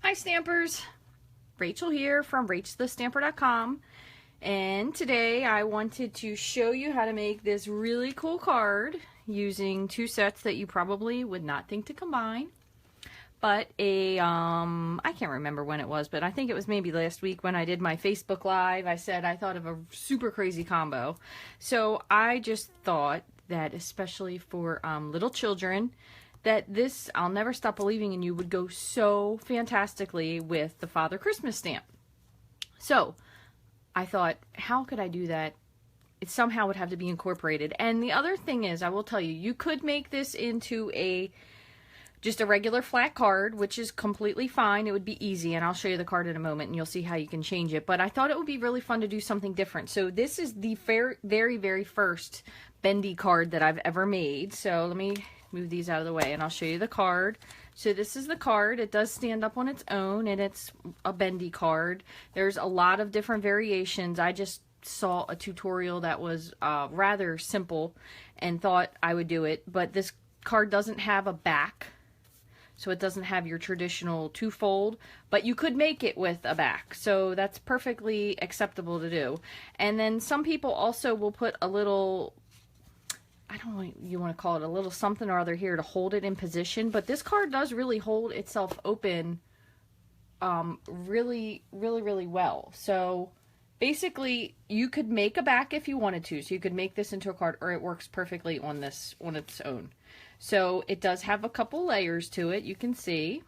Hi Stampers, Rachel here from Rachthestamper.com, and today I wanted to show you how to make this really cool card using two sets that you probably would not think to combine. But I can't remember when it was, but I think it was maybe last week when I did my Facebook Live. I said I thought of a super crazy combo. So I just thought that especially for little children, that this, I'll Never Stop Believing in You, would go so fantastically with the Father Christmas stamp. So I thought, how could I do that? It somehow would have to be incorporated. And the other thing is, I will tell you, you could make this into just a regular flat card, which is completely fine. It would be easy, and I'll show you the card in a moment and you'll see how you can change it. But I thought it would be really fun to do something different. So this is the very first Bendi card that I've ever made. So let me move these out of the way and I'll show you the card. So this is the card. It does stand up on its own, and it's a Bendi card. There's a lot of different variations. I just saw a tutorial that was rather simple and thought I would do it, but this card doesn't have a back, so it doesn't have your traditional two-fold, but you could make it with a back, so that's perfectly acceptable to do. And then some people also will put a little, I don't know what you want to call it, a little something or other here to hold it in position, but this card does really hold itself open really well. So basically you could make a back if you wanted to, so you could make this into a card, or it works perfectly on its own. So it does have a couple layers to it, you can see.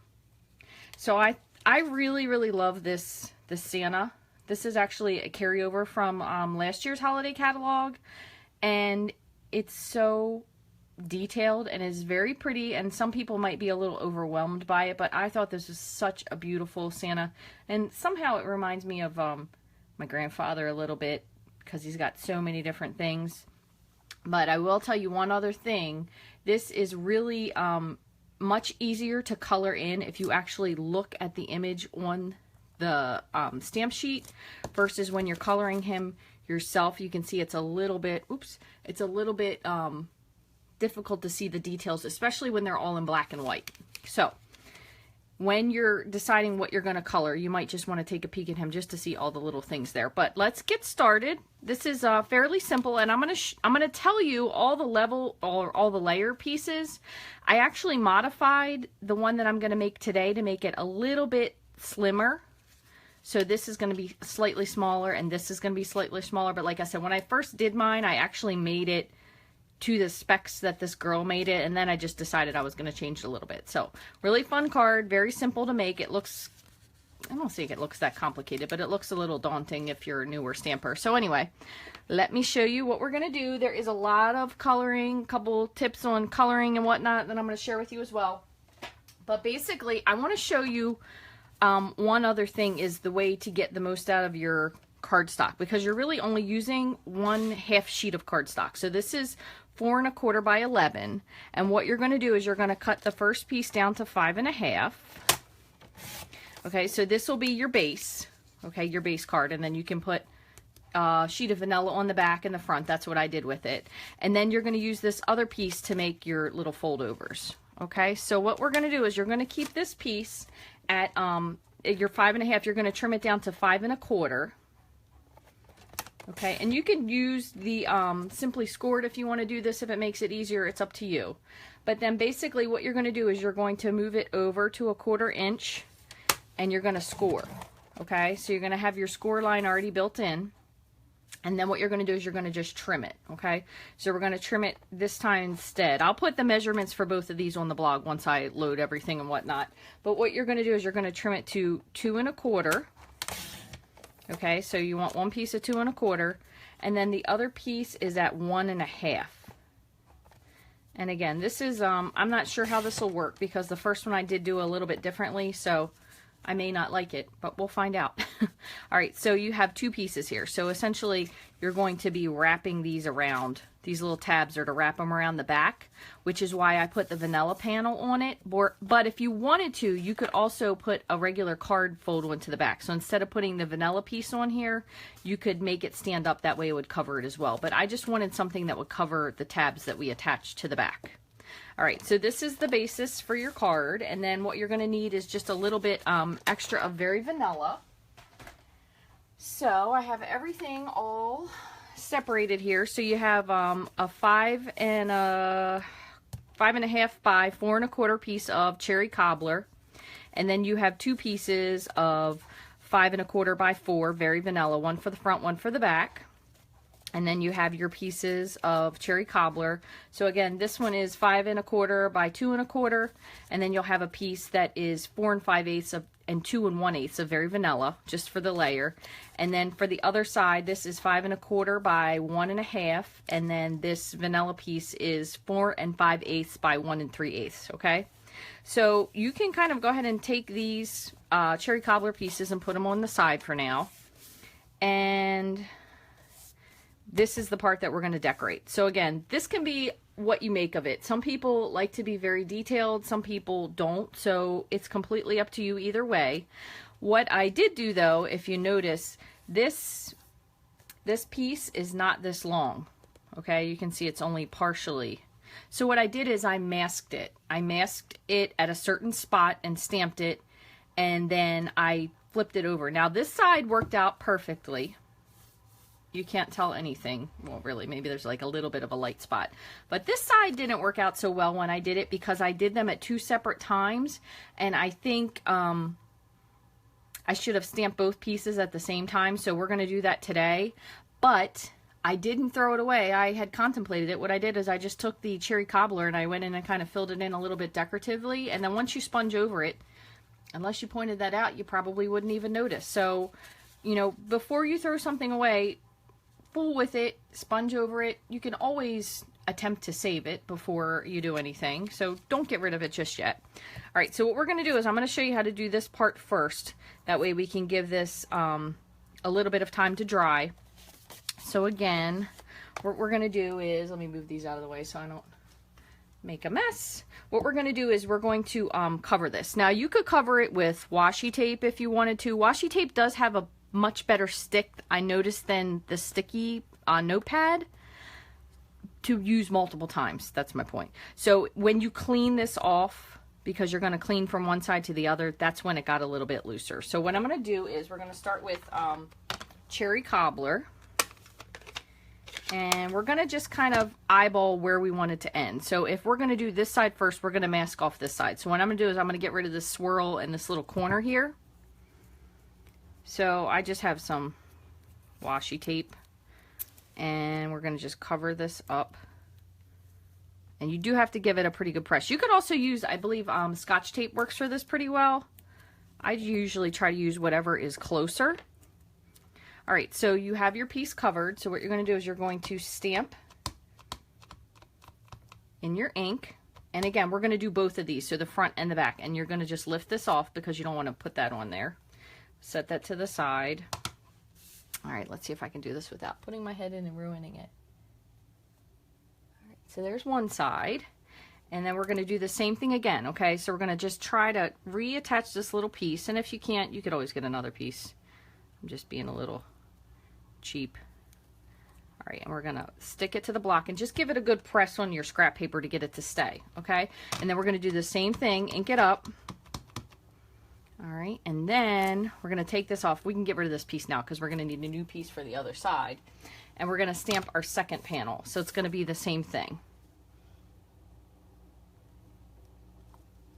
So I really love this Santa. This is actually a carryover from last year's holiday catalog, and it's so detailed and is very pretty, and some people might be a little overwhelmed by it, but I thought this was such a beautiful Santa, and somehow it reminds me of my grandfather a little bit, because he's got so many different things. But I will tell you one other thing. This is really much easier to color in if you actually look at the image on the stamp sheet versus when you're coloring him yourself. You can see it's a little bit, it's a little bit difficult to see the details, especially when they're all in black and white. So when you're deciding what you're going to color, you might just want to take a peek at him just to see all the little things there. But let's get started. This is fairly simple, and I'm going to tell you all the level or all the layer pieces. I actually modified the one that I'm going to make today to make it a little bit slimmer. So this is going to be slightly smaller, and this is going to be slightly smaller. But like I said, when I first did mine, I actually made it to the specs that this girl made it, and then I just decided I was going to change it a little bit. So really fun card, very simple to make. It looks, I don't think it looks that complicated, but it looks a little daunting if you're a newer stamper. So anyway, let me show you what we're going to do. There is a lot of coloring, couple tips on coloring and whatnot that I'm going to share with you as well. But basically, I want to show you one other thing, is the way to get the most out of your cardstock, because you're really only using 1/2 sheet of cardstock. So this is 4 1/4 by 11, and what you're going to do is you're going to cut the first piece down to 5 1/2. Okay, so this will be your base, okay, your base card, and then you can put a sheet of vanilla on the back and the front. That's what I did with it. And then you're going to use this other piece to make your little foldovers. Okay, so what we're going to do is you're going to keep this piece at your 5 1/2. You're going to trim it down to 5 1/4. Okay, and you can use the Simply Scored if you want to do this, if it makes it easier. It's up to you. But then basically what you're going to do is you're going to move it over to 1/4 inch, and you're going to score. Okay, so you're going to have your score line already built in, and then what you're going to do is you're going to just trim it. Okay, so we're going to trim it this time instead. I'll put the measurements for both of these on the blog once I load everything and whatnot. But what you're going to do is you're going to trim it to 2 1/4. Okay, so you want one piece of 2 1/4, and then the other piece is at 1 1/2. And again, this is, I'm not sure how this will work, because the first one I did do a little bit differently, so I may not like it, but we'll find out. All right, so you have 2 pieces here. So essentially, you're going to be wrapping these around. These little tabs are to wrap them around the back, which is why I put the vanilla panel on it. But if you wanted to, you could also put a regular card fold onto the back. So instead of putting the vanilla piece on here, you could make it stand up. That way it would cover it as well. But I just wanted something that would cover the tabs that we attached to the back. All right, so this is the basis for your card, and then what you're going to need is just a little bit extra of Very Vanilla. So I have everything all separated here. So you have a 5 and a 5.5 by 4 1/4 piece of cherry cobbler, and then you have 2 pieces of 5 1/4 by 4 Very Vanilla, one for the front, one for the back. And then you have your pieces of cherry cobbler. So again, this one is 5 1/4 by 2 1/4, and then you'll have a piece that is 4 5/8 of and 2 1/8 of Very Vanilla, just for the layer. And then for the other side, this is 5 1/4 by 1 1/2, and then this vanilla piece is 4 5/8 by 1 3/8. Okay, so you can kind of go ahead and take these cherry cobbler pieces and put them on the side for now. And this is the part that we're going to decorate. So again, this can be what you make of it. Some people like to be very detailed, some people don't, so it's completely up to you either way. What I did do though, if you notice, this piece is not this long. Okay, you can see it's only partially. So what I did is I masked it. I masked it at a certain spot and stamped it, and then I flipped it over. Now this side worked out perfectly. You can't tell anything. Well, really, maybe there's like a little bit of a light spot. But this side didn't work out so well when I did it because I did them at 2 separate times. And I think I should have stamped both pieces at the same time. So we're going to do that today. But I didn't throw it away. I had contemplated it. What I did is I just took the cherry cobbler and I went in and kind of filled it in a little bit decoratively. And then once you sponge over it, unless you pointed that out, you probably wouldn't even notice. So, you know, before you throw something away, fool with it, sponge over it. You can always attempt to save it before you do anything, so don't get rid of it just yet. All right, so what we're going to do is I'm going to show you how to do this part first. That way we can give this a little bit of time to dry. So again, what we're going to do is, let me move these out of the way so I don't make a mess. What we're going to do is we're going to cover this. Now you could cover it with washi tape if you wanted to. Washi tape does have a much better stick, I noticed, than the sticky notepad to use multiple times. That's my point. So when you clean this off, because you're going to clean from one side to the other, that's when it got a little bit looser. So what I'm going to do is we're going to start with cherry cobbler, and we're going to just kind of eyeball where we want it to end. So if we're going to do this side first, we're going to mask off this side. So what I'm going to do is I'm going to get rid of this swirl and this little corner here. So I just have some washi tape, and we're going to just cover this up. And you do have to give it a pretty good press. You could also use, I believe, Scotch tape works for this pretty well. I usually try to use whatever is closer. All right, so you have your piece covered. So what you're going to do is you're going to stamp in your ink. And again, we're going to do both of these, so the front and the back. And you're going to just lift this off because you don't want to put that on there. Set that to the side. All right, let's see if I can do this without putting my head in and ruining it. All right, so there's one side. And then we're going to do the same thing again, okay? So we're going to just try to reattach this little piece. And if you can't, you could always get another piece. I'm just being a little cheap. All right, and we're going to stick it to the block and just give it a good press on your scrap paper to get it to stay, okay? And then we're going to do the same thing, ink it up. All right, and then we're going to take this off. We can get rid of this piece now because we're going to need a new piece for the other side. And we're going to stamp our second panel. So it's going to be the same thing.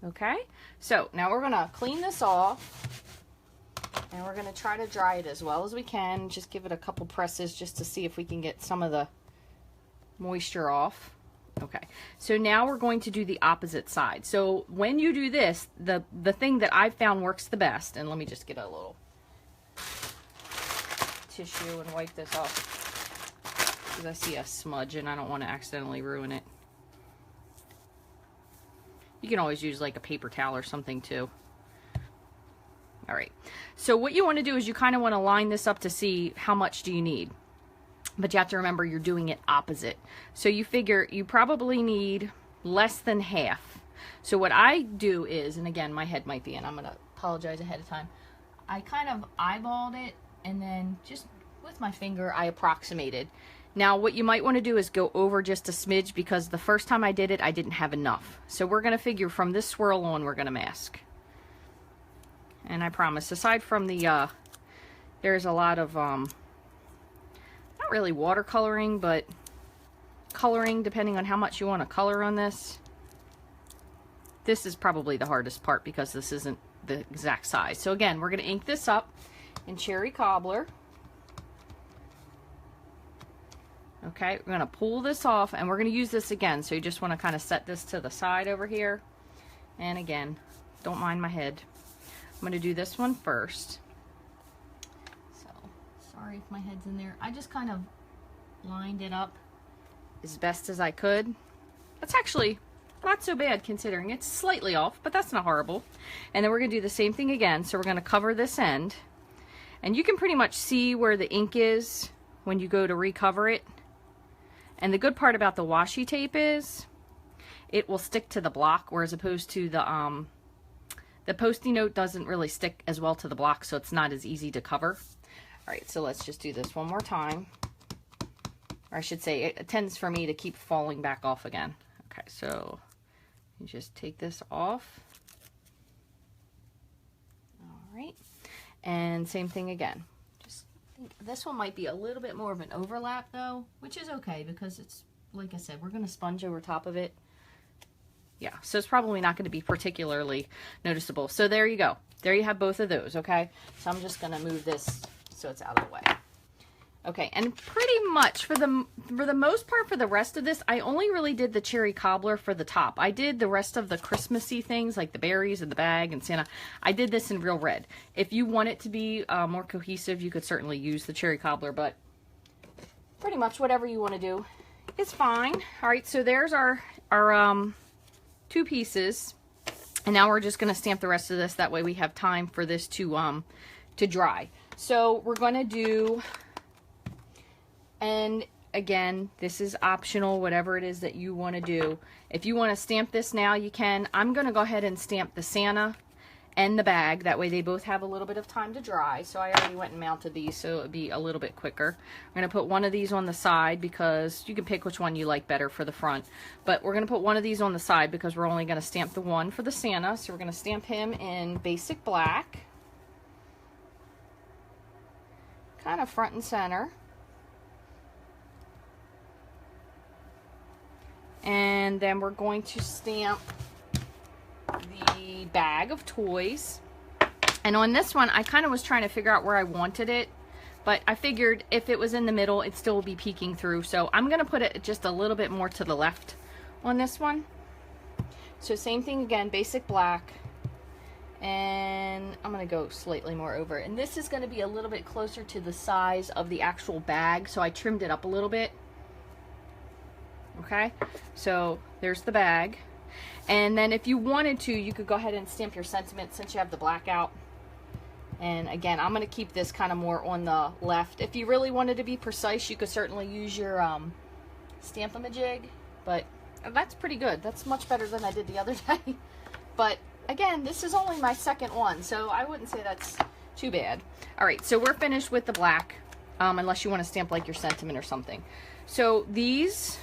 Okay, so now we're going to clean this off. And we're going to try to dry it as well as we can. Just give it a couple presses just to see if we can get some of the moisture off. Okay, so now we're going to do the opposite side. So when you do this, the thing that I've found works the best, and let me just get a little tissue and wipe this off because I see a smudge and I don't want to accidentally ruin it. You can always use like a paper towel or something too. All right, so what you want to do is you kind of want to line this up to see how much do you need. But you have to remember you're doing it opposite. So you figure you probably need less than half. So what I do is, and again, my head might be in, I'm going to apologize ahead of time. I kind of eyeballed it, and then just with my finger, I approximated. Now what you might want to do is go over just a smidge, because the first time I did it I didn't have enough. So we're going to figure from this swirl on we're going to mask. And I promise, aside from the there's a lot of not really watercoloring, but coloring, depending on how much you want to color on this. This is probably the hardest part because this isn't the exact size. So again, we're going to ink this up in Cherry Cobbler. Okay, we're going to pull this off, and we're going to use this again. So you just want to kind of set this to the side over here. And again, don't mind my head. I'm going to do this one first. So, sorry if my head's in there. I just kind of lined it up as best as I could. That's actually not so bad considering it's slightly off, but that's not horrible. And then we're going to do the same thing again. So we're going to cover this end. And you can pretty much see where the ink is when you go to recover it. And the good part about the washi tape is it will stick to the block, whereas opposed to the Post-it note doesn't really stick as well to the block, so it's not as easy to cover. All right, so let's just do this one more time. Or I should say, it tends for me to keep falling back off again. Okay, so you just take this off. All right, and same thing again. Just think this one might be a little bit more of an overlap though, which is okay because it's, like I said, we're going to sponge over top of it. Yeah, so it's probably not going to be particularly noticeable. So there you go. There you have both of those, okay? So I'm just going to move this so it's out of the way. Okay, and pretty much for the most part for the rest of this, I only really did the Cherry Cobbler for the top. I did the rest of the Christmassy things like the berries and the bag and Santa. I did this in real red. If you want it to be more cohesive, you could certainly use the Cherry Cobbler, but pretty much whatever you want to do is fine. All right, so there's our two pieces, and now we're just going to stamp the rest of this. That way we have time for this to dry. So we're going to do, and again, this is optional, whatever it is that you want to do. If you want to stamp this now, you can. I'm going to go ahead and stamp the Santa and the bag. That way they both have a little bit of time to dry. So I already went and mounted these, so it would be a little bit quicker. I'm going to put one of these on the side because you can pick which one you like better for the front. But we're going to put one of these on the side because we're only going to stamp the one for the Santa. So we're going to stamp him in basic black. Kind of front and center. And then we're going to stamp the bag of toys. And on this one, I kind of was trying to figure out where I wanted it, but I figured if it was in the middle, it'd still be peeking through. So I'm going to put it just a little bit more to the left on this one. So same thing again, basic black. And I'm going to go slightly more over. And this is going to be a little bit closer to the size of the actual bag, so I trimmed it up a little bit. Okay, so there's the bag. And then if you wanted to, you could go ahead and stamp your sentiment since you have the black out. And again, I'm going to keep this kind of more on the left. If you really wanted to be precise, you could certainly use your Stamp-A-Ma-Jig, but that's pretty good. That's much better than I did the other day. But again, this is only my second one, so I wouldn't say that's too bad. All right, so we're finished with the black, unless you want to stamp like your sentiment or something. So these,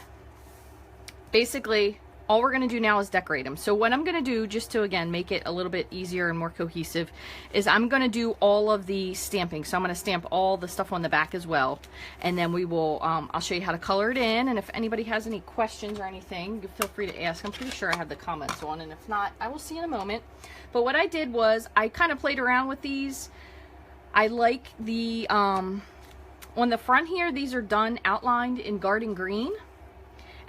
basically, all we're going to do now is decorate them. So what I'm going to do, just to again make it a little bit easier and more cohesive, is I'm going to do all of the stamping. So I'm going to stamp all the stuff on the back as well, and then we will I'll show you how to color it in. And if anybody has any questions or anything, feel free to ask. I'm pretty sure I have the comments on, and if not, I will see in a moment. But what I did was I kind of played around with these. I like the on the front here, these are done outlined in Garden Green.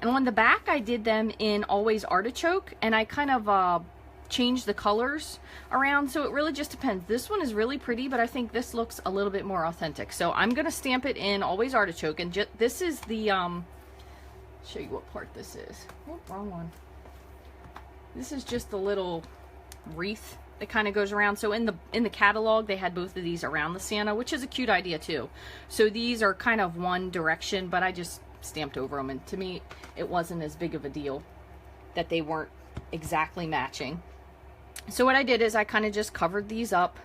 And on the back, I did them in Always Artichoke, and I kind of changed the colors around, so it really just depends. This one is really pretty, but I think this looks a little bit more authentic. So I'm going to stamp it in Always Artichoke, and this is the, show you what part this is. Oh, wrong one. This is just the little wreath that kind of goes around. So in the catalog, they had both of these around the Santa, which is a cute idea too. So these are kind of one direction, but I just stamped over them, and to me it wasn't as big of a deal that they weren't exactly matching. So what I did is I kind of just covered these up.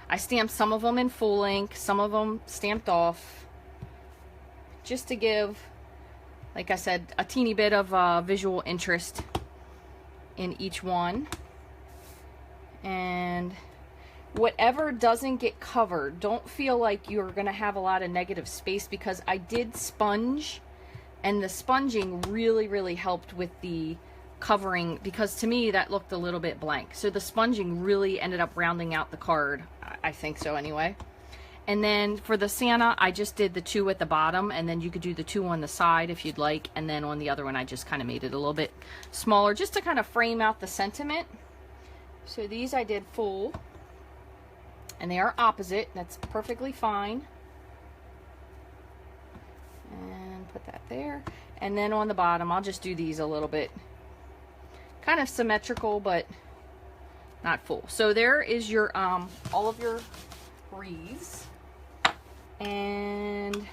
I stamped some of them in full ink, some of them stamped off, just to give, like I said, a teeny bit of visual interest in each one. And whatever doesn't get covered, don't feel like you're going to have a lot of negative space, because I did sponge, and the sponging really, really helped with the covering, because to me that looked a little bit blank. So the sponging really ended up rounding out the card. I think so anyway. And then for the Santa, I just did the 2 at the bottom, and then you could do the 2 on the side if you'd like, and then on the other one I just kind of made it a little bit smaller just to kind of frame out the sentiment. So these I did full, and they are opposite. That's perfectly fine. And put that there. And then on the bottom, I'll just do these a little bit kind of symmetrical, but not full. So there is your all of your wreaths. And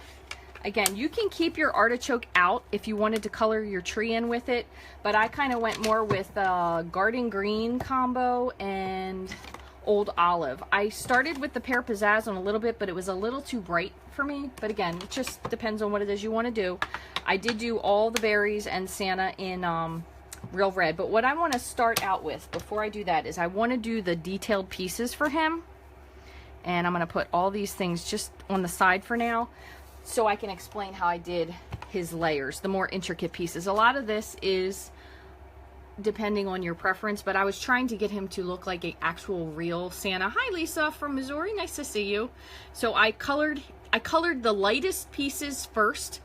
again, you can keep your artichoke out if you wanted to color your tree in with it, but I kind of went more with garden green combo and old olive. I started with the pear pizzazz on a little bit, but it was a little too bright for me. But again, it just depends on what it is you want to do. I did do all the berries and Santa in real red, but what I want to start out with before I do that is I want to do the detailed pieces for him. And I'm going to put all these things just on the side for now, so I can explain how I did his layers, the more intricate pieces. A lot of this is depending on your preference, but I was trying to get him to look like an actual real Santa. Hi Lisa from Missouri, nice to see you. So I colored the lightest pieces first.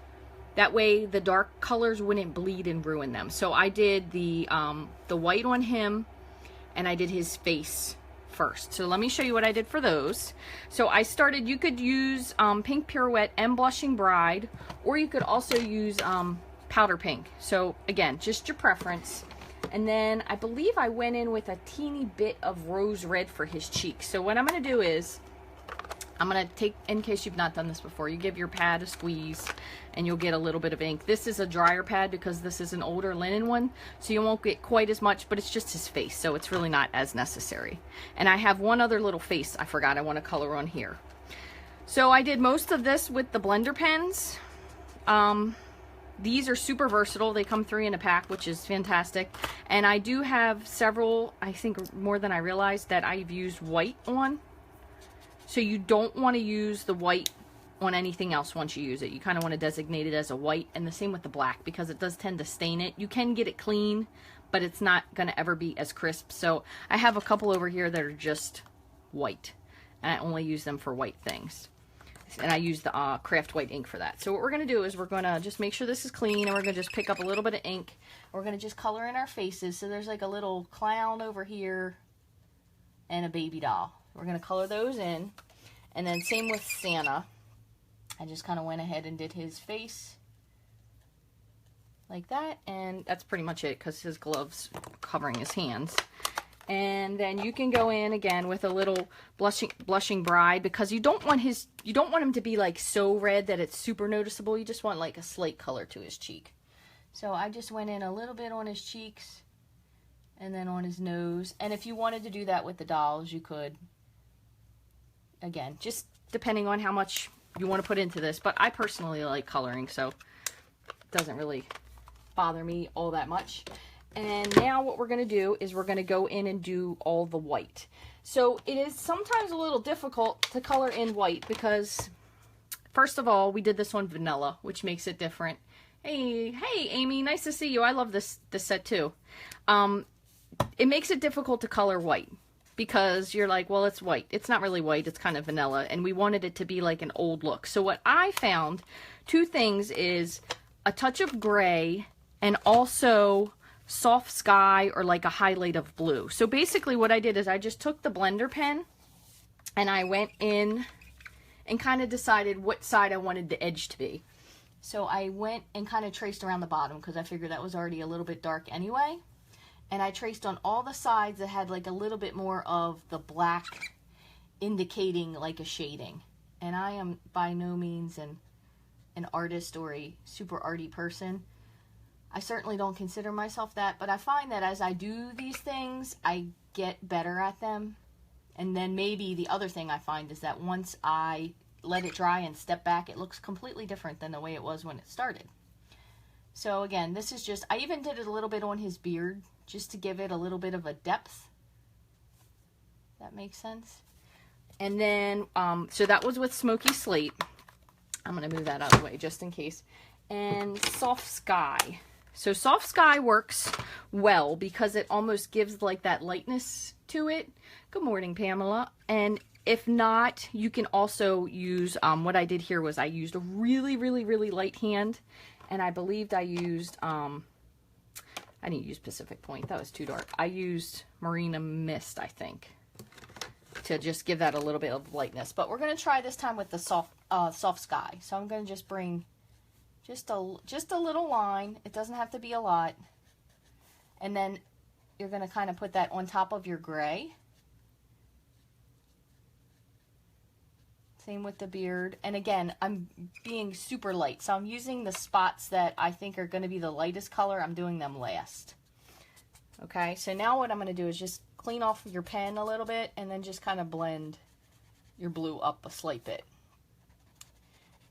That way the dark colors wouldn't bleed and ruin them. So I did the white on him, and I did his face first. So let me show you what I did for those. So I started, you could use Pink Pirouette and Blushing Bride, or you could also use Powder Pink. So again, just your preference. And then I believe I went in with a teeny bit of Rose Red for his cheeks. So what I'm going to do is, I'm going to take, in case you've not done this before, you give your pad a squeeze and you'll get a little bit of ink. This is a drier pad because this is an older linen one, so you won't get quite as much, but it's just his face, so it's really not as necessary. And I have one other little face I forgot I want to color on here. So I did most of this with the blender pens. These are super versatile. They come 3 in a pack, which is fantastic. And I do have several, I think more than I realized, that I've used white on. So you don't want to use the white on anything else once you use it. You kind of want to designate it as a white, and the same with the black, because it does tend to stain it. You can get it clean, but it's not going to ever be as crisp. So I have a couple over here that are just white, and I only use them for white things. And I use the craft white ink for that. So what we're going to do is we're going to just make sure this is clean, and we're going to just pick up a little bit of ink. We're going to just color in our faces. So there's like a little clown over here and a baby doll. We're going to color those in. And then same with Santa. I just kind of went ahead and did his face like that. And that's pretty much it, because his gloves covering his hands. And then you can go in again with a little blushing bride, because you don't want him to be like so red that it's super noticeable. You just want like a slate color to his cheek. So I just went in a little bit on his cheeks and then on his nose. And if you wanted to do that with the dolls, you could. Again, just depending on how much you want to put into this. But I personally like coloring, so it doesn't really bother me all that much. And now what we're going to do is we're going to go in and do all the white. So it is sometimes a little difficult to color in white because, first of all, we did this one vanilla, which makes it different. Hey, Amy, nice to see you. I love this set too. It makes it difficult to color white because you're like, well, it's white. It's not really white. It's kind of vanilla, and we wanted it to be like an old look. So what I found, 2 things, is a touch of gray and also soft sky or like a highlight of blue. So basically what I did is I just took the blender pen and I went in and kind of decided what side I wanted the edge to be. So I went and kind of traced around the bottom because I figured that was already a little bit dark anyway. And I traced on all the sides that had like a little bit more of the black indicating like a shading. And I am by no means an artist or a super arty person. I certainly don't consider myself that, but I find that as I do these things, I get better at them. And then maybe the other thing I find is that once I let it dry and step back, it looks completely different than the way it was when it started. So again, this is just, I even did it a little bit on his beard just to give it a little bit of a depth. That makes sense. And then, so that was with Smoky Slate. I'm going to move that out of the way just in case. And Soft Sky. So Soft Sky works well because it almost gives like that lightness to it. Good morning, Pamela. And if not, you can also use, what I did here was I used a really, really, really light hand. And I believed I used, I didn't use Pacific Point. That was too dark. I used Marina Mist, I think, to just give that a little bit of lightness. But we're going to try this time with the Soft Sky. So I'm going to just bring just a little line. It doesn't have to be a lot. And then you're going to kind of put that on top of your gray. Same with the beard. And again, I'm being super light. So I'm using the spots that I think are going to be the lightest color. I'm doing them last. Okay, so now what I'm going to do is just clean off your pen a little bit and then just kind of blend your blue up a slight bit.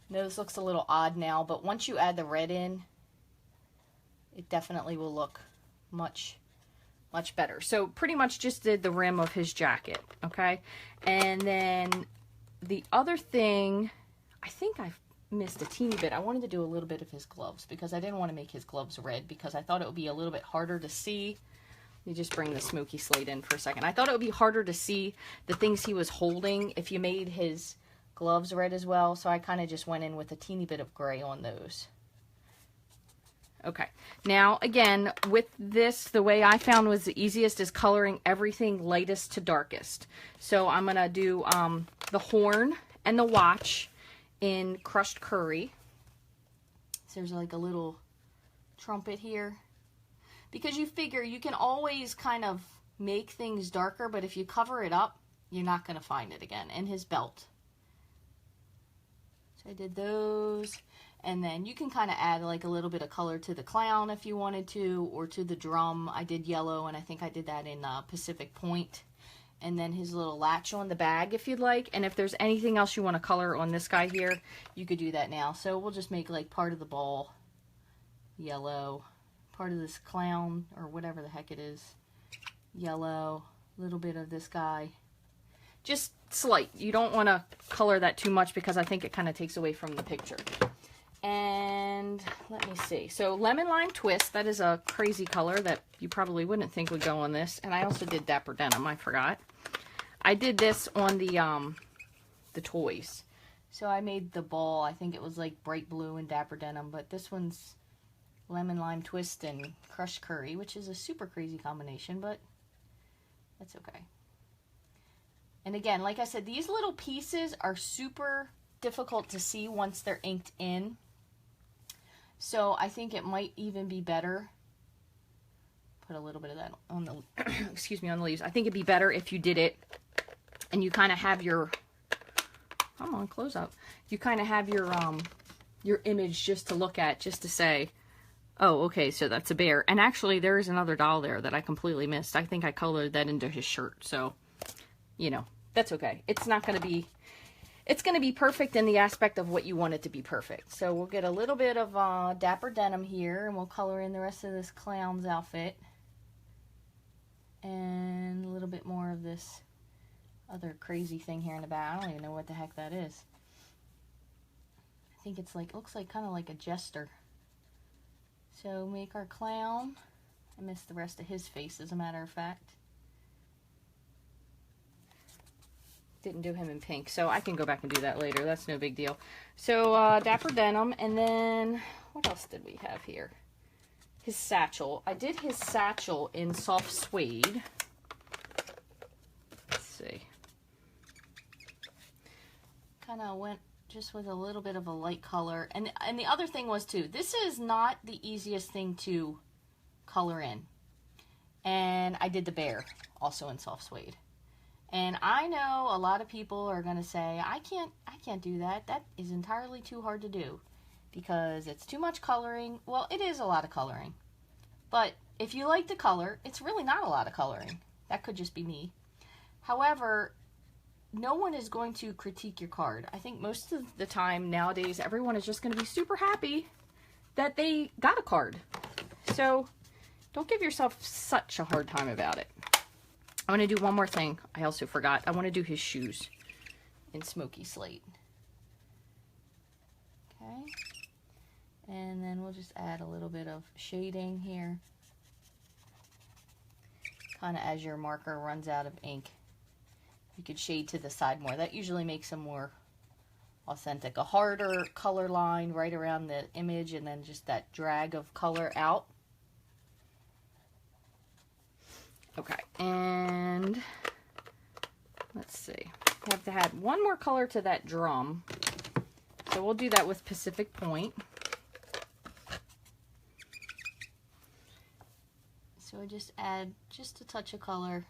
Now this looks a little odd now, but once you add the red in, it definitely will look much better. So pretty much just did the rim of his jacket, okay? And then the other thing, I think I missed a teeny bit. I wanted to do a little bit of his gloves because I didn't want to make his gloves red because I thought it would be a little bit harder to see. Let me just bring the Smoky Slate in for a second. I thought it would be harder to see the things he was holding if you made his gloves red as well, so I kind of just went in with a teeny bit of gray on those. Okay, now again, with this, the way I found was the easiest is coloring everything lightest to darkest. So I'm going to do the horn and the watch in Crushed Curry. So there's like a little trumpet here. Because you figure you can always kind of make things darker, but if you cover it up, you're not going to find it again. And his belt. So I did those. And then you can kind of add like a little bit of color to the clown if you wanted to, or to the drum. I did yellow, and I think I did that in Pacific Point. And then his little latch on the bag if you'd like. And if there's anything else you want to color on this guy here, you could do that now. So we'll just make like part of the ball yellow, part of this clown or whatever the heck it is yellow, a little bit of this guy. Just slight. You don't want to color that too much because I think it kind of takes away from the picture. And let me see. So Lemon Lime Twist, that is a crazy color that you probably wouldn't think would go on this. And I also did Dapper Denim, I forgot. I did this on the toys. So I made the ball, I think it was like bright blue and Dapper Denim, but this one's Lemon Lime Twist and Crushed Curry, which is a super crazy combination, but that's okay. And again, like I said, these little pieces are super difficult to see once they're inked in. So I think it might even be better. Put a little bit of that on the, excuse me, on the leaves. I think it'd be better if you did it and you kind of have your, come on, close up. You kind of have your image just to look at, just to say, oh, okay, so that's a bear. And actually, there is another doll there that I completely missed. I think I colored that into his shirt. So, you know, that's okay. It's not going to be, it's going to be perfect in the aspect of what you want it to be perfect. So we'll get a little bit of Dapper Denim here, and we'll color in the rest of this clown's outfit. And a little bit more of this other crazy thing here in the back. I don't even know what the heck that is. I think it's like, looks like kind of like a jester. So make our clown. I missed the rest of his face, as a matter of fact. Didn't do him in pink, so I can go back and do that later. That's no big deal. So Dapper Denim, and then what else did we have here? His satchel. I did his satchel in Soft Suede. Let's see. Kind of went just with a little bit of a light color. And the other thing was, too, this is not the easiest thing to color in. And I did the bear also in Soft Suede. And I know a lot of people are going to say, I can't do that. That is entirely too hard to do because it's too much coloring. Well, it is a lot of coloring. But if you like the color, it's really not a lot of coloring. That could just be me. However, no one is going to critique your card. I think most of the time nowadays, everyone is just going to be super happy that they got a card. So don't give yourself such a hard time about it. I want to do one more thing. I also forgot. I want to do his shoes in Smoky Slate. Okay. And then we'll just add a little bit of shading here. Kind of as your marker runs out of ink. You could shade to the side more. That usually makes them more authentic. A harder color line right around the image and then just that drag of color out. Okay, and let's see. We have to add one more color to that drum. So we'll do that with Pacific Point. So I just add just a touch of color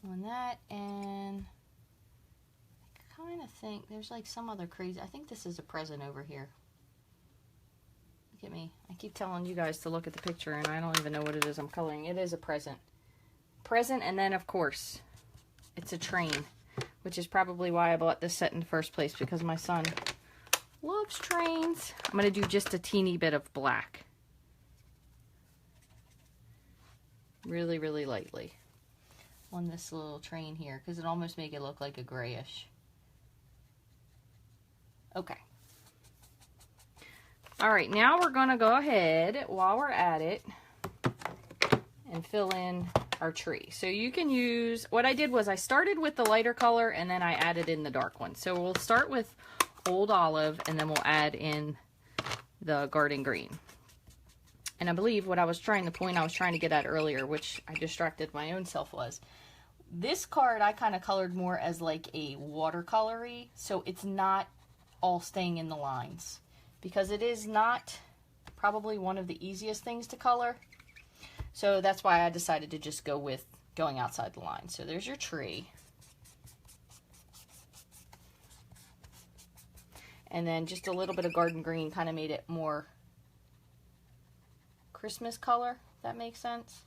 on that, and I kind of think there's like some other crazy, I think this is a present over here. Look at me. I keep telling you guys to look at the picture and I don't even know what it is I'm coloring. It is a present. Present, and then of course it's a train, which is probably why I bought this set in the first place, because my son loves trains. I'm going to do just a teeny bit of black. Really, really lightly on this little train here, because it almost make it look like a grayish. Okay. All right, now we're going to go ahead, while we're at it, and fill in our tree. So you can use, what I did was I started with the lighter color and then I added in the dark one. So we'll start with Old Olive and then we'll add in the Garden Green. And I believe what I was trying to get at earlier, which I distracted my own self, was this card I kind of colored more as like a watercolory, so it's not all staying in the lines, because it is not probably one of the easiest things to color. So that's why I decided to just go with going outside the line. So there's your tree. And then just a little bit of Garden Green kind of made it more Christmas color, if that makes sense.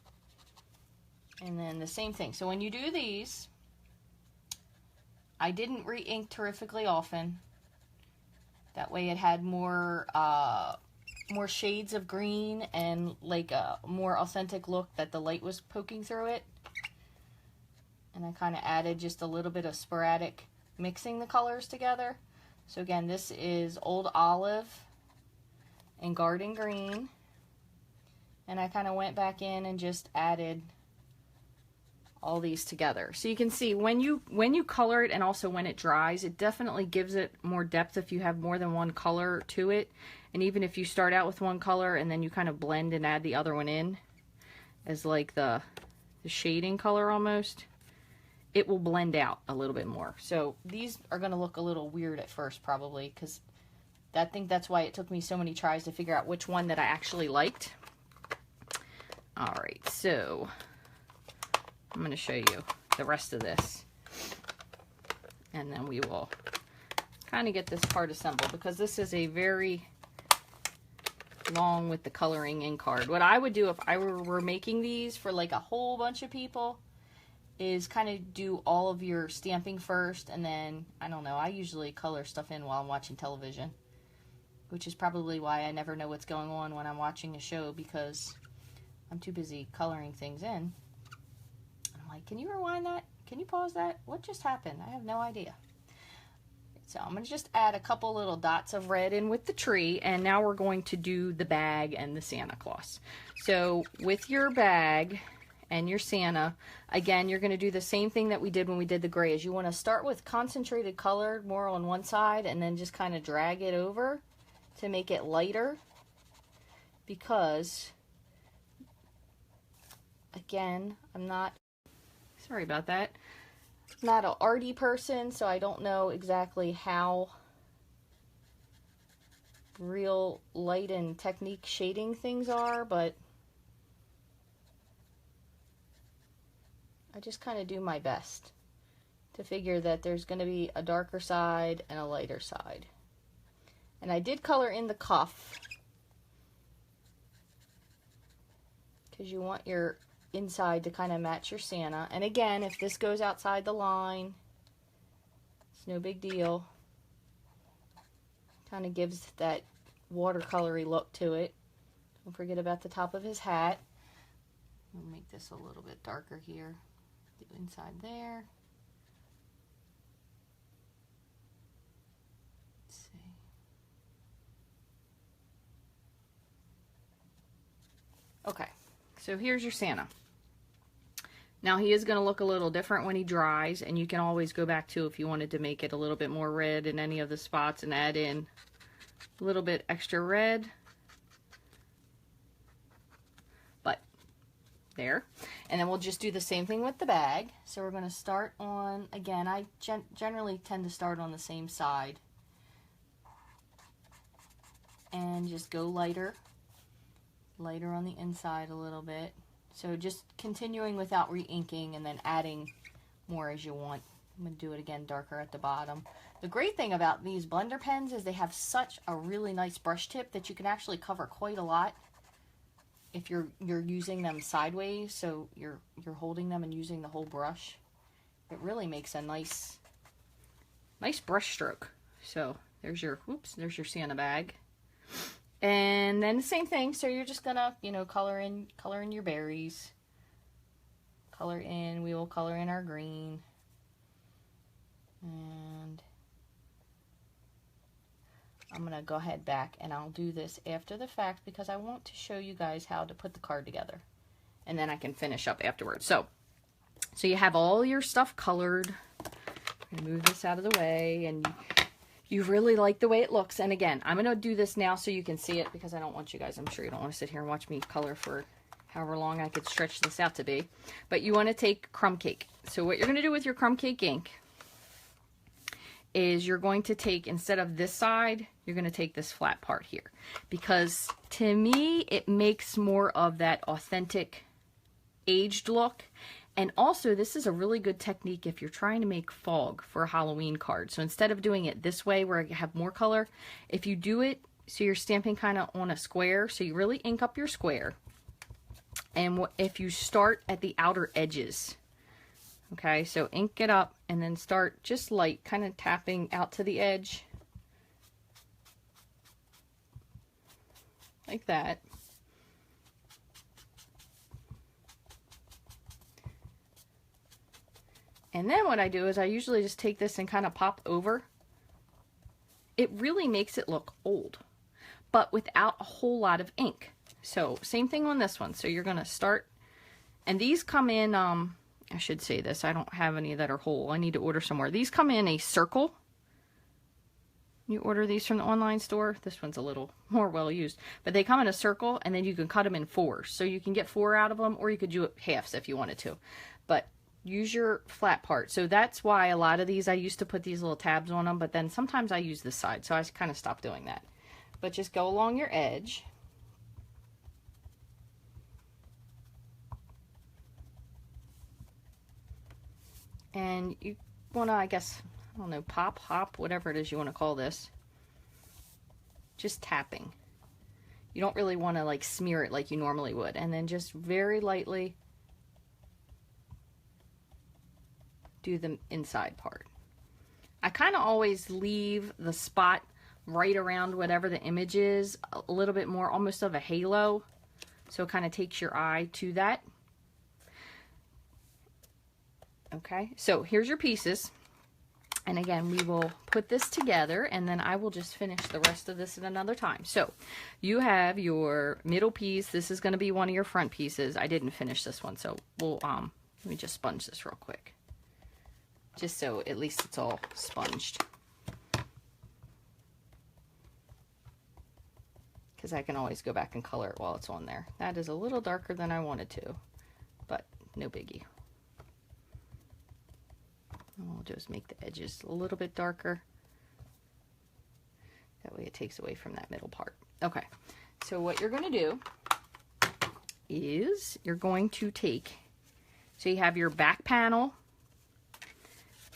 And then the same thing. So when you do these, I didn't re-ink terrifically often. That way it had more shades of green and like a more authentic look that the light was poking through it. And I kind of added just a little bit of sporadic mixing the colors together. So again, this is Old Olive and Garden Green. And I kind of went back in and just added all these together. So you can see when you color it and also when it dries, it definitely gives it more depth if you have more than one color to it. And even if you start out with one color and then you kind of blend and add the other one in as like the shading color almost, it will blend out a little bit more. So these are going to look a little weird at first probably, because I think that's why it took me so many tries to figure out which one that I actually liked. Alright, so I'm going to show you the rest of this. And then we will kind of get this part assembled, because this is a very long with the coloring in card. What I would do if I were making these for like a whole bunch of people is kind of do all of your stamping first, and then, I don't know, I usually color stuff in while I'm watching television, which is probably why I never know what's going on when I'm watching a show, because I'm too busy coloring things in. I'm like, can you rewind that? Can you pause that? What just happened? I have no idea. So I'm going to just add a couple little dots of red in with the tree, and now we're going to do the bag and the Santa Claus. So with your bag and your Santa, again, you're going to do the same thing that we did when we did the gray. Is you want to start with concentrated color more on one side and then just kind of drag it over to make it lighter, because again, I'm not, sorry about that, not an arty person, so I don't know exactly how real light and technique shading things are, but I just kind of do my best to figure that there's going to be a darker side and a lighter side. And I did color in the cuff, because you want your inside to kind of match your Santa. And again, if this goes outside the line, it's no big deal. Kind of gives that watercolory look to it. Don't forget about the top of his hat. We'll make this a little bit darker here. Do inside there. Let's see. Okay, so here's your Santa. Now he is going to look a little different when he dries, and you can always go back to if you wanted to make it a little bit more red in any of the spots and add in a little bit extra red. But there. And then we'll just do the same thing with the bag. So we're going to start on, again, I generally tend to start on the same side. And just go lighter on the inside a little bit. So just continuing without re-inking and then adding more as you want. I'm going to do it again darker at the bottom. The great thing about these blender pens is they have such a really nice brush tip that you can actually cover quite a lot if you're using them sideways, so you're holding them and using the whole brush. It really makes a nice brush stroke. So there's your Santa bag. And then the same thing, so you're just gonna, color in your berries. We will color in our green. And I'm gonna go ahead back and I'll do this after the fact because I want to show you guys how to put the card together. And then I can finish up afterwards. So you have all your stuff colored. I'm gonna move this out of the way, and you really like the way it looks. And again, I'm going to do this now so you can see it because I don't want you guys, I'm sure you don't want to sit here and watch me color for however long I could stretch this out to be. But you want to take crumb cake. So what you're going to do with your crumb cake ink is you're going to take, instead of this side, you're going to take this flat part here. Because to me, it makes more of that authentic aged look. And also, this is a really good technique if you're trying to make fog for a Halloween card. So instead of doing it this way where I have more color, if you do it so you're stamping kind of on a square, so you really ink up your square. And if you start at the outer edges, okay, so ink it up and then start just light, kind of tapping out to the edge. Like that. And then what I do is I usually just take this and kind of pop over. It really makes it look old, but without a whole lot of ink. So same thing on this one. So you're going to start, and these come in, I should say this, I don't have any that are whole. I need to order somewhere. These come in a circle. You order these from the online store. This one's a little more well used, but they come in a circle, and then you can cut them in fours. So you can get 4 out of them, or you could do it halves if you wanted to. But use your flat part. So that's why a lot of these, I used to put these little tabs on them, but then sometimes I use this side, so I kind of stopped doing that. But just go along your edge. And you want to, I guess, I don't know, pop, hop, whatever it is you want to call this. Just tapping. You don't really want to like smear it like you normally would. And then just very lightly do the inside part. I kind of always leave the spot right around whatever the image is a little bit more, almost of a halo, so it kind of takes your eye to that. Okay, so here's your pieces, and again we will put this together and then I will just finish the rest of this at another time. So you have your middle piece. This is going to be one of your front pieces. I didn't finish this one, so we'll let me just sponge this real quick. Just so at least it's all sponged. Because I can always go back and color it while it's on there. That is a little darker than I wanted to, but no biggie. And we'll just make the edges a little bit darker. That way it takes away from that middle part. Okay, so what you're going to do is you're going to take, so you have your back panel,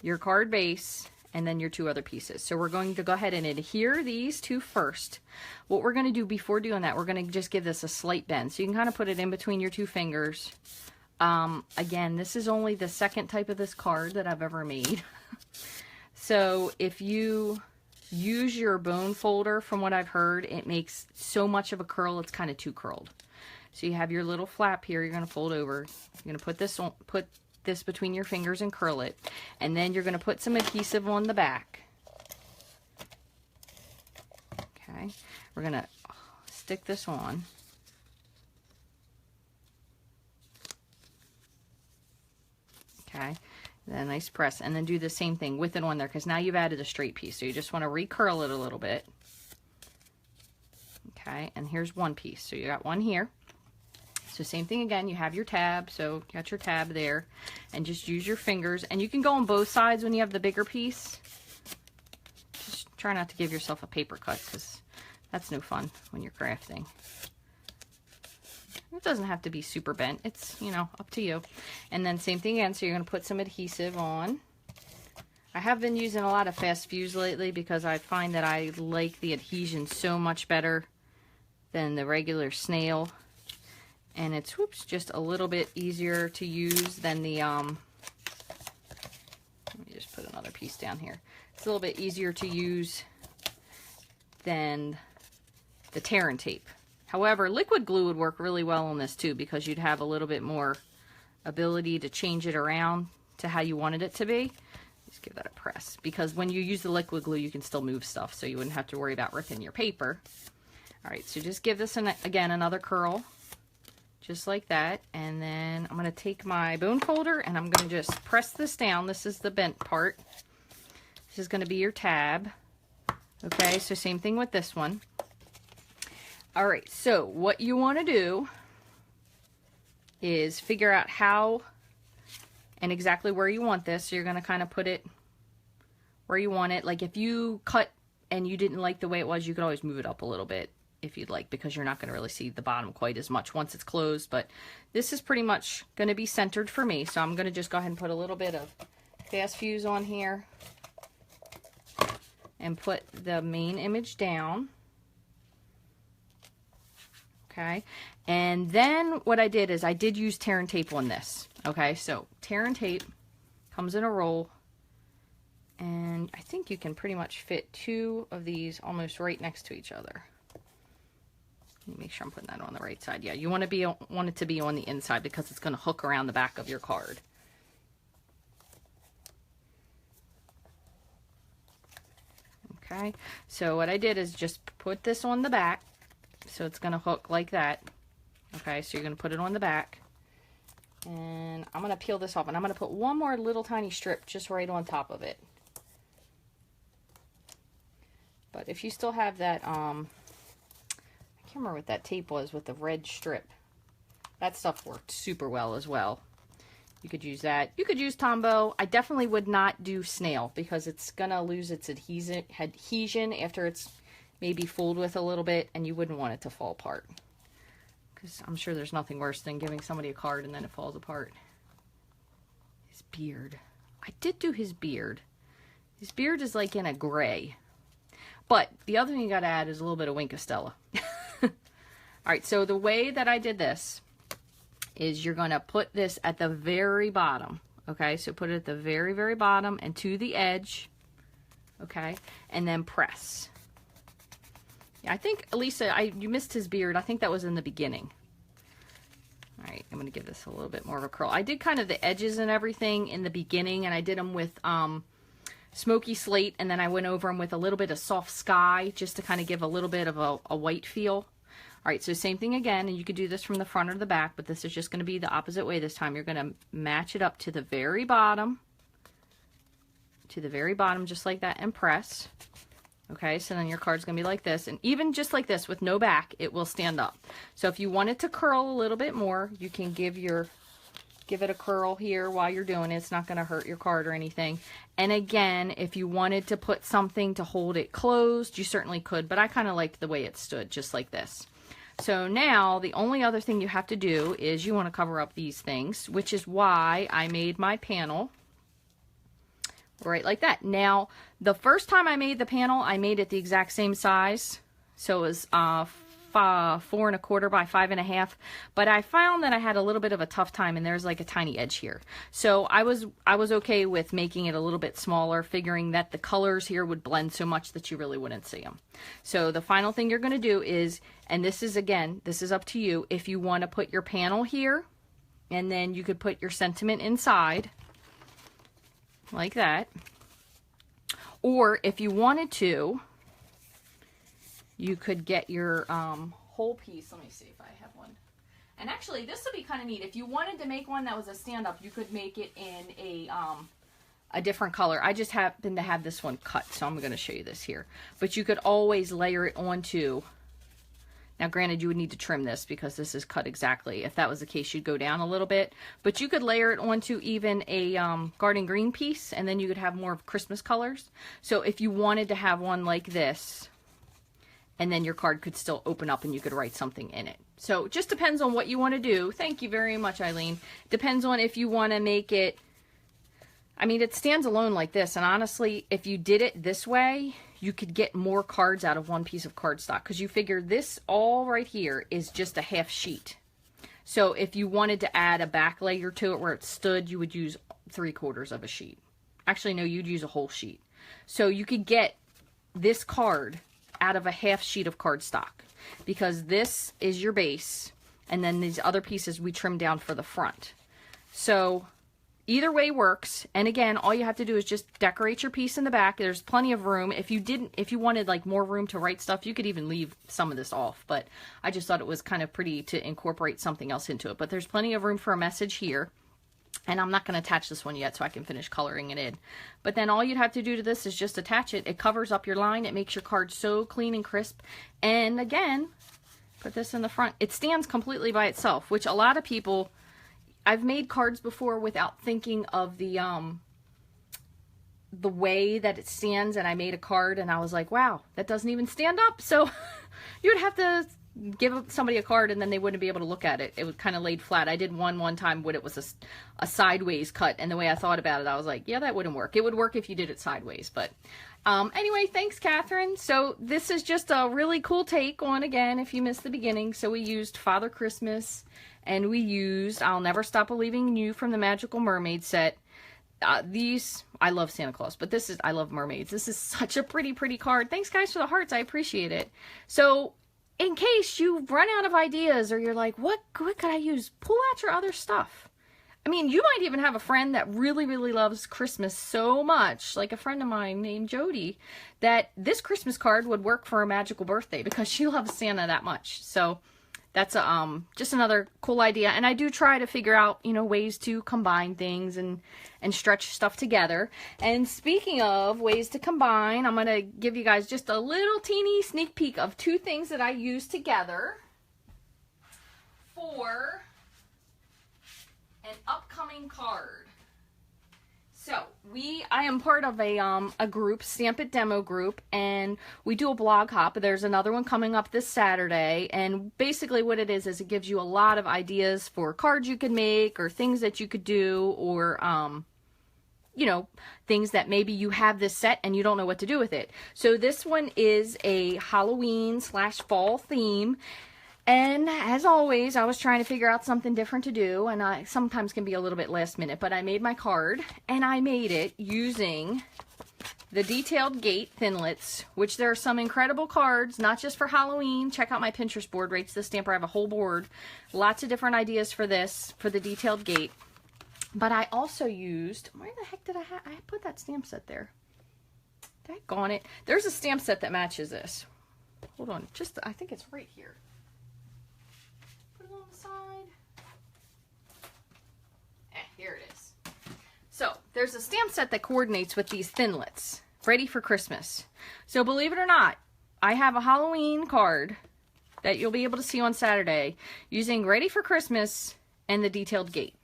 your card base, and then your 2 other pieces. So we're going to go ahead and adhere these 2 first. What we're going to do before doing that, we're going to just give this a slight bend. So you can kind of put it in between your 2 fingers Again, this is only the second type of this card that I've ever made. So if you use your bone folder, from what I've heard, it makes so much of a curl, it's kind of too curled. So you have your little flap here, you're going to fold over. You're going to put this between your fingers and curl it. And then you're going to put some adhesive on the back. Okay, we're going to stick this on. Okay, then a nice press, and then do the same thing with it on there, because now you've added a straight piece. So you just want to recurl it a little bit. Okay, and here's one piece. So you got one here. So same thing again, you have your tab, so you got your tab there, and just use your fingers, and you can go on both sides when you have the bigger piece. Just try not to give yourself a paper cut, because that's no fun when you're crafting. It doesn't have to be super bent, it's, you know, up to you. And then same thing again, so you're going to put some adhesive on. I have been using a lot of fast fuse lately because I find that I like the adhesion so much better than the regular snail. And it's, whoops, just a little bit easier to use than the, let me just put another piece down here. It's a little bit easier to use than the tear and tape. However, liquid glue would work really well on this too, because you'd have a little bit more ability to change it around to how you wanted it to be. Just give that a press, because when you use the liquid glue, you can still move stuff, so you wouldn't have to worry about ripping your paper. All right, so just give this, again, another curl, just like that. And then I'm going to take my bone folder and I'm going to just press this down. This is the bent part. This is going to be your tab. Okay, so same thing with this one. All right, so what you want to do is figure out how and exactly where you want this. So you're going to kind of put it where you want it. Like if you cut and you didn't like the way it was, you could always move it up a little bit if you'd like, because you're not going to really see the bottom quite as much once it's closed. But this is pretty much going to be centered for me. So I'm going to just go ahead and put a little bit of fast fuse on here and put the main image down. Okay, and then what I did is I did use tear and tape on this. Okay, so tear and tape comes in a roll, and I think you can pretty much fit two of these almost right next to each other. Let me make sure I'm putting that on the right side. Yeah, you want it to be on the inside because it's going to hook around the back of your card. Okay, so what I did is just put this on the back. So it's going to hook like that. Okay, so you're going to put it on the back. And I'm going to peel this off. And I'm going to put one more little tiny strip just right on top of it. But if you still have that, I can't remember what that tape was with the red strip. That stuff worked super well as well. You could use that. You could use Tombow. I definitely would not do snail because it's going to lose its adhesion after it's maybe fooled with a little bit, and you wouldn't want it to fall apart, because I'm sure there's nothing worse than giving somebody a card and then it falls apart. His beard. I did do his beard. His beard is like in a gray. But the other thing you got to add is a little bit of Wink of Stella. All right, so the way that I did this is you're going to put this at the very bottom. Okay, so put it at the very, very bottom and to the edge. Okay, and then press. I think, Elisa, you missed his beard. I think that was in the beginning. All right, I'm going to give this a little bit more of a curl. I did kind of the edges and everything in the beginning, and I did them with smoky slate, and then I went over them with a little bit of soft sky just to kind of give a little bit of a white feel. All right, so same thing again, and you could do this from the front or the back, but this is just going to be the opposite way this time. You're going to match it up to the very bottom, just like that, and press. Okay, so then your card's going to be like this, and even just like this with no back, it will stand up. So if you want it to curl a little bit more, you can give it a curl here while you're doing it. It's not going to hurt your card or anything. And again, if you wanted to put something to hold it closed, you certainly could, but I kind of liked the way it stood, just like this. So now the only other thing you have to do is you want to cover up these things, which is why I made my panel right like that. Now, the first time I made the panel, I made it the exact same size. So it was 4¼ by 5½, but I found that I had a little bit of a tough time, and there's like a tiny edge here. So I was okay with making it a little bit smaller, figuring that the colors here would blend so much that you really wouldn't see them. So the final thing you're going to do is, and this is, again, this is up to you, if you want to put your panel here, and then you could put your sentiment inside, like that. Or if you wanted to, you could get your whole piece. Let me see if I have one. And actually, this would be kind of neat. If you wanted to make one that was a stand-up, you could make it in a different color. I just happen to have this one cut, so I'm going to show you this here. But you could always layer it onto. Now, granted, you would need to trim this because this is cut exactly. If that was the case, you'd go down a little bit. But you could layer it onto even a garden green piece, and then you could have more of Christmas colors. So if you wanted to have one like this, and then your card could still open up and you could write something in it. So it just depends on what you want to do. Thank you very much, Eileen. Depends on if you want to make it, I mean, it stands alone like this. And honestly, if you did it this way, you could get more cards out of one piece of cardstock, because you figure this all right here is just a half sheet. So if you wanted to add a back layer to it where it stood, you would use 3/4 of a sheet. Actually, no, you'd use a whole sheet. So you could get this card out of a half sheet of cardstock, because this is your base, and then these other pieces we trim down for the front. So either way works. And again, all you have to do is just decorate your piece in the back. There's plenty of room. If you wanted like more room to write stuff, you could even leave some of this off, but I just thought it was kind of pretty to incorporate something else into it. But there's plenty of room for a message here. And I'm not going to attach this one yet, so I can finish coloring it in. But then all you'd have to do to this is just attach it. It covers up your line. It makes your card so clean and crisp. And again, put this in the front. It stands completely by itself, which a lot of people, I've made cards before without thinking of the way that it stands, and I made a card and I was like, wow, that doesn't even stand up. So you would have to give somebody a card and then they wouldn't be able to look at it. It was kind of laid flat. I did one time when it was a sideways cut, and the way I thought about it, I was like, yeah, that wouldn't work. It would work if you did it sideways, but anyway, thanks, Catherine. So this is just a really cool take on, again, if you missed the beginning. So we used Father Christmas, and we used I'll Never Stop Believing in You from the Magical Mermaid set. These, I love Santa Claus, but this is, I love mermaids. This is such a pretty card. Thanks, guys, for the hearts. I appreciate it. So in case you run out of ideas, or you're like, what could I use? Pull out your other stuff. I mean, you might even have a friend that really loves Christmas so much, like a friend of mine named Jody, that this Christmas card would work for a magical birthday because she loves Santa that much. So that's just another cool idea. And I do try to figure out, you know, ways to combine things and stretch stuff together. And speaking of ways to combine, I'm going to give you guys just a little teeny sneak peek of two things that I use together for an upcoming card. So I am part of a group, Stampin' demo group, and we do a blog hop. There's another one coming up this Saturday, and basically what it is it gives you a lot of ideas for cards you could make, or things that you could do, or you know, things that maybe you have this set and you don't know what to do with it. So this one is a Halloween/fall theme. And as always, I was trying to figure out something different to do, and I sometimes can be a little bit last minute, but I made my card, and I made it using the Detailed Gate Thinlits, which there are some incredible cards, not just for Halloween. Check out my Pinterest board, Rachthestamper. I have a whole board. Lots of different ideas for this, for the Detailed Gate. But I also used, where the heck did I put that stamp set there? Daggone it. There's a stamp set that matches this. Hold on, I think it's right here. On the side. Here it is. So there's a stamp set that coordinates with these Thinlits, ready for Christmas. So believe it or not, I have a Halloween card that you'll be able to see on Saturday using Ready for Christmas and the Detailed Gate.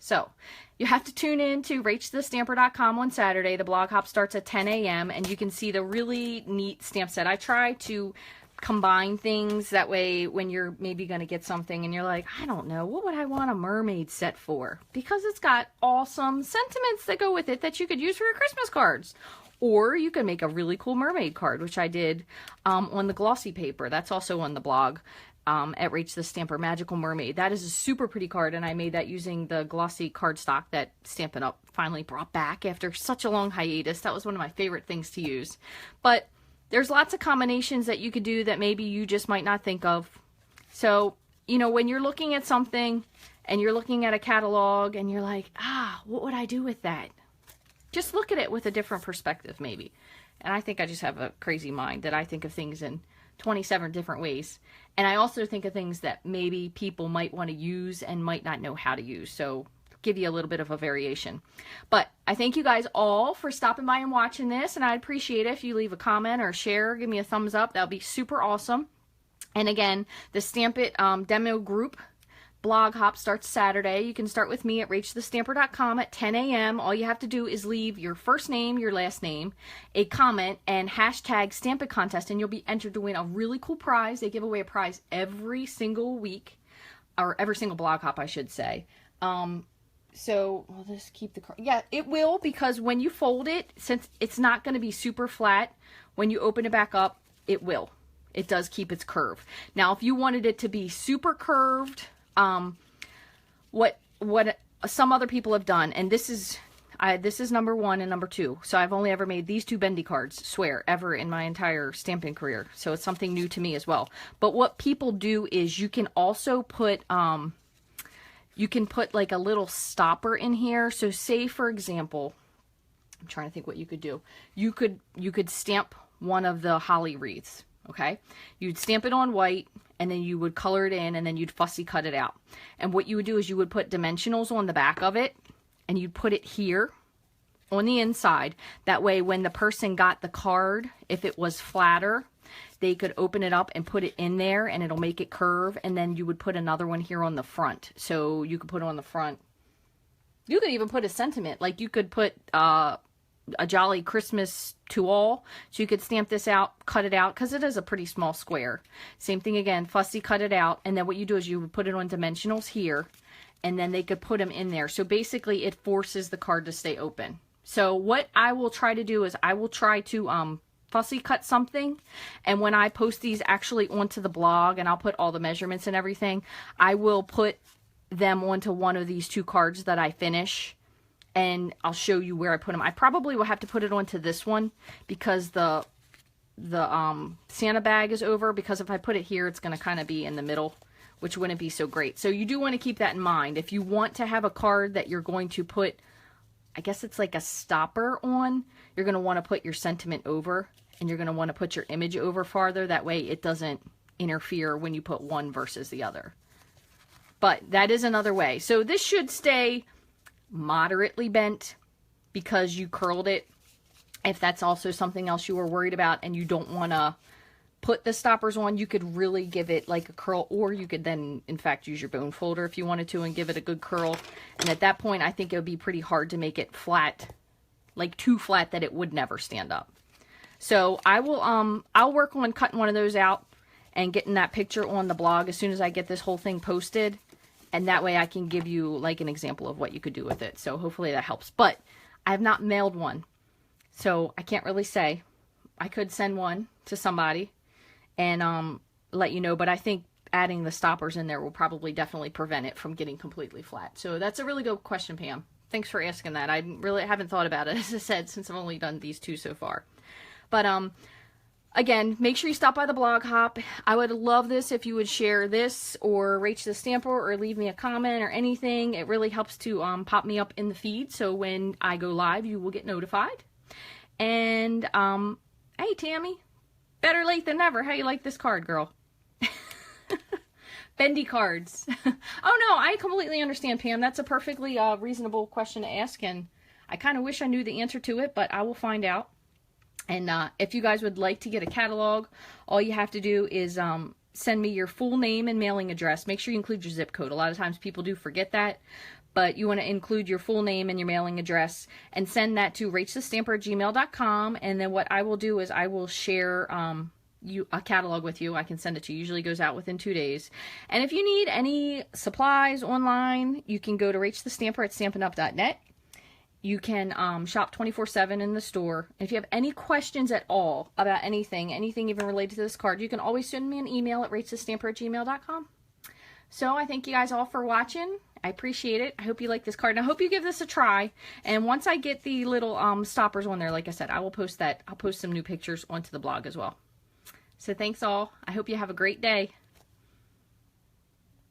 So you have to tune in to rachthestamper.com on Saturday. The blog hop starts at 10 a.m. and you can see the really neat stamp set. I try to combine things that way when you're maybe going to get something and you're like, I don't know, what would I want a mermaid set for? Because it's got awesome sentiments that go with it that you could use for your Christmas cards. Or you can make a really cool mermaid card, which I did on the glossy paper. That's also on the blog at Rachthestamper Magical Mermaid. That is a super pretty card, and I made that using the glossy cardstock that Stampin' Up! Finally brought back after such a long hiatus. That was one of my favorite things to use. But there's lots of combinations that you could do that maybe you just might not think of. So, you know, when you're looking at something and you're looking at a catalog and you're like, what would I do with that? Just look at it with a different perspective, maybe. And I think I just have a crazy mind that I think of things in 27 different ways. And I also think of things that maybe people might want to use and might not know how to use. So give you a little bit of a variation. But I thank you guys all for stopping by and watching this. And I'd appreciate it if you leave a comment or share, give me a thumbs up. That would be super awesome. And again, the Stamp It demo group blog hop starts Saturday. You can start with me at rachthestamper.com at 10 a.m. All you have to do is leave your first name, your last name, a comment, and hashtag Stamp It Contest, and you'll be entered to win a really cool prize. They give away a prize every single week, or every single blog hop, I should say. So we'll just keep the card. Yeah, it will, because when you fold it, since it's not going to be super flat, when you open it back up, it will. It does keep its curve. Now, if you wanted it to be super curved, what some other people have done, and this is number 1 and number 2. So I've only ever made these 2 bendy cards, swear, ever in my entire stamping career. So it's something new to me as well. But what people do is you can also put, like a little stopper in here. So say, for example, I'm trying to think what you could do. You could stamp one of the holly wreaths. Okay, you'd stamp it on white, and then you would color it in, and then you'd fussy cut it out. And what you would do is you would put dimensionals on the back of it, and you'd put it here on the inside. That way, when the person got the card, if it was flatter, they could open it up and put it in there, and it'll make it curve. And then you would put another one here on the front. So you could put on the front. You could even put a sentiment. Like you could put a jolly Christmas to all. So you could stamp this out, cut it out, because it is a pretty small square. Same thing again, fussy cut it out, and then what you do is you would put it on dimensionals here, and then they could put them in there. So basically it forces the card to stay open. So what I will try to do is I will try to fussy cut something, and when I post these actually onto the blog, and I'll put all the measurements and everything, I will put them onto one of these 2 cards that I finish, and I'll show you where I put them. I probably will have to put it onto this one because the Santa bag is over, because if I put it here, it's going to kind of be in the middle, which wouldn't be so great. So you do want to keep that in mind. If you want to have a card that you're going to put, I guess it's like a stopper on, you're going to want to put your sentiment over, and you're going to want to put your image over farther. That way it doesn't interfere when you put one versus the other. But that is another way. So this should stay moderately bent because you curled it. If that's also something else you were worried about and you don't want to put the stoppers on, you could really give it like a curl, or you could then in fact use your bone folder if you wanted to and give it a good curl. And at that point I think it would be pretty hard to make it flat, like too flat that it would never stand up. So I will I'll work on cutting one of those out and getting that picture on the blog as soon as I get this whole thing posted. And that way I can give you like an example of what you could do with it. So hopefully that helps. But I have not mailed one, so I can't really say. I could send one to somebody and let you know. But I think adding the stoppers in there will probably definitely prevent it from getting completely flat. So that's a really good question, Pam. Thanks for asking that. I really haven't thought about it, as I said, since I've only done these 2 so far. But again, make sure you stop by the blog hop. I would love this if you would share this or Rachthestamper or leave me a comment or anything. It really helps to pop me up in the feed, so when I go live, you will get notified. And hey, Tammy, better late than never. How you like this card, girl? Bendy cards. Oh no, I completely understand, Pam. That's a perfectly reasonable question to ask, and I kind of wish I knew the answer to it, but I will find out. And if you guys would like to get a catalog, all you have to do is send me your full name and mailing address. Make sure you include your zip code. A lot of times people do forget that, but you want to include your full name and your mailing address and send that to rachthestamper@gmail.com. And then what I will do is I will share a catalog with you. I can send it to you. Usually goes out within 2 days. And if you need any supplies online, you can go to Rachthestamper@stampinup.net. You can shop 24/7 in the store. If you have any questions at all about anything even related to this card, you can always send me an email at rachthestamper@gmail.com. So I thank you guys all for watching. I appreciate it. I hope you like this card, and I hope you give this a try. And once I get the little stoppers on there, like I said, I will post that. I'll post some new pictures onto the blog as well. So thanks all. I hope you have a great day.